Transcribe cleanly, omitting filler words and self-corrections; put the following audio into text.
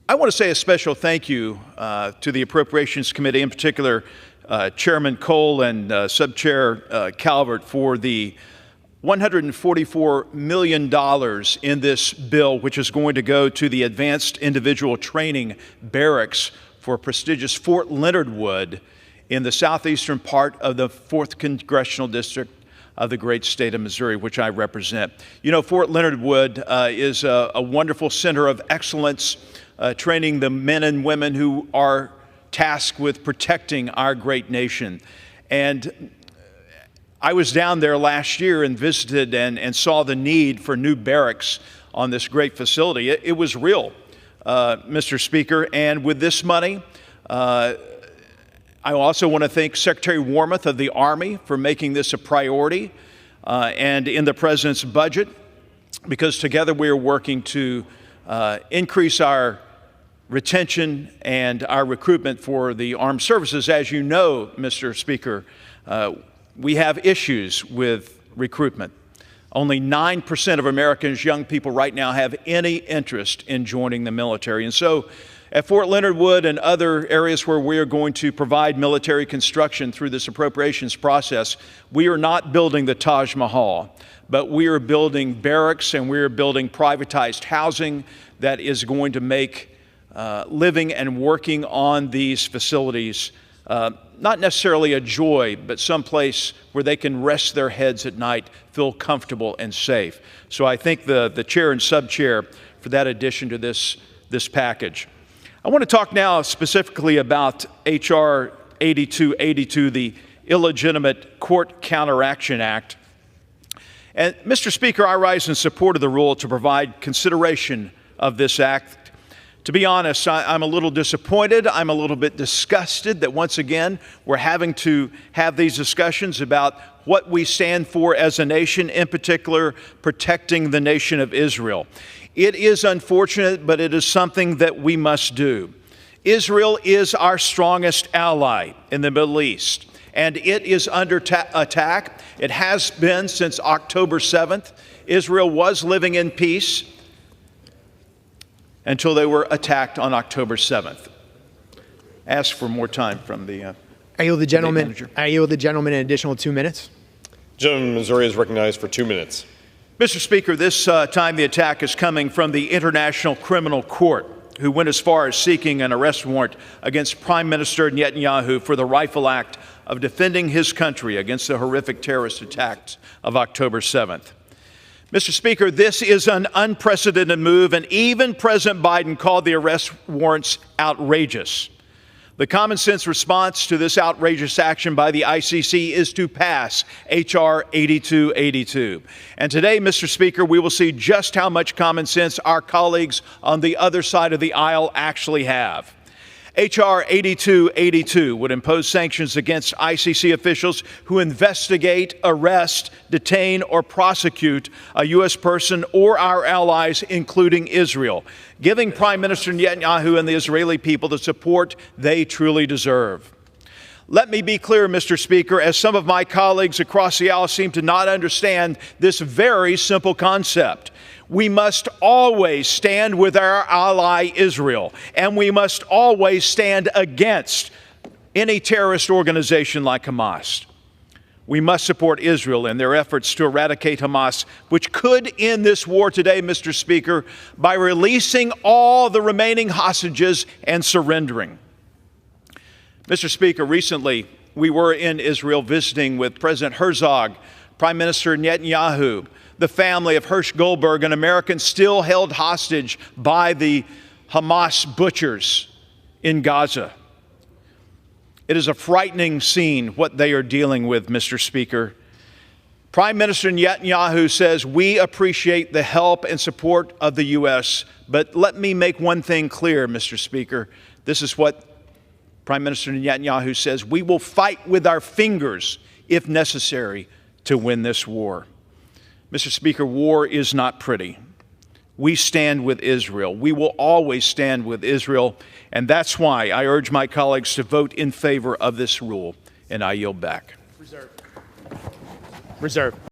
I want to say a special thank you to the Appropriations Committee, in particular Chairman Cole and Sub-Chair Calvert, for the $144 million in this bill, which is going to go to the Advanced Individual Training Barracks for prestigious Fort Leonard Wood in the southeastern part of the 4th Congressional District of the great state of Missouri, which I represent. You know, Fort Leonard Wood is a wonderful center of excellence, training the men and women who are tasked with protecting our great nation. And I was down there last year and visited and saw the need for new barracks on this great facility. It was real, Mr. Speaker, and with this money, I also want to thank Secretary Wormuth of the Army for making this a priority and in the President's budget, because together we are working to increase our retention and our recruitment for the armed services. As you know, Mr. Speaker, we have issues with recruitment. Only 9% of Americans, young people right now, have any interest in joining the military. And so at Fort Leonard Wood and other areas where we are going to provide military construction through this appropriations process, we are not building the Taj Mahal, but we are building barracks and we are building privatized housing that is going to make living and working on these facilities not necessarily a joy, but someplace where they can rest their heads at night, feel comfortable and safe. So I thank the chair and sub-chair for that addition to this package. I want to talk now specifically about H.R. 8282, the Illegitimate Court Counteraction Act. And Mr. Speaker, I rise in support of the rule to provide consideration of this act. To be honest, I'm a little disappointed. I'm a little bit disgusted that once again we're having to have these discussions about what we stand for as a nation, in particular protecting the nation of Israel. It is unfortunate, but it is something that we must do. Israel is our strongest ally in the Middle East, and it is under attack. It has been since October 7th. Israel was living in peace until they were attacked on October 7th. Ask for more time from the I yield the gentleman. manager. I yield the gentleman an additional 2 minutes. Gentleman from Missouri is recognized for 2 minutes. Mr. Speaker, this time the attack is coming from the International Criminal Court, who went as far as seeking an arrest warrant against Prime Minister Netanyahu for the rightful act of defending his country against the horrific terrorist attacks of October 7th. Mr. Speaker, this is an unprecedented move, and even President Biden called the arrest warrants outrageous. The common sense response to this outrageous action by the ICC is to pass H.R. 8282. And today, Mr. Speaker, we will see just how much common sense our colleagues on the other side of the aisle actually have. H.R. 8282 would impose sanctions against ICC officials who investigate, arrest, detain, or prosecute a U.S. person or our allies, including Israel, giving Prime Minister Netanyahu and the Israeli people the support they truly deserve. Let me be clear, Mr. Speaker, as some of my colleagues across the aisle seem to not understand this very simple concept. We must always stand with our ally Israel, and we must always stand against any terrorist organization like Hamas. We must support Israel in their efforts to eradicate Hamas, which could end this war today, Mr. Speaker, by releasing all the remaining hostages and surrendering. Mr. Speaker, recently we were in Israel visiting with President Herzog, Prime Minister Netanyahu, the family of Hirsch Goldberg, an American still held hostage by the Hamas butchers in Gaza. It is a frightening scene what they are dealing with, Mr. Speaker. Prime Minister Netanyahu says we appreciate the help and support of the U.S., but let me make one thing clear, Mr. Speaker. This is what Prime Minister Netanyahu says: we will fight with our fingers if necessary to win this war. Mr. Speaker, war is not pretty. We stand with Israel. We will always stand with Israel, and that's why I urge my colleagues to vote in favor of this rule, and I yield back. Reserve.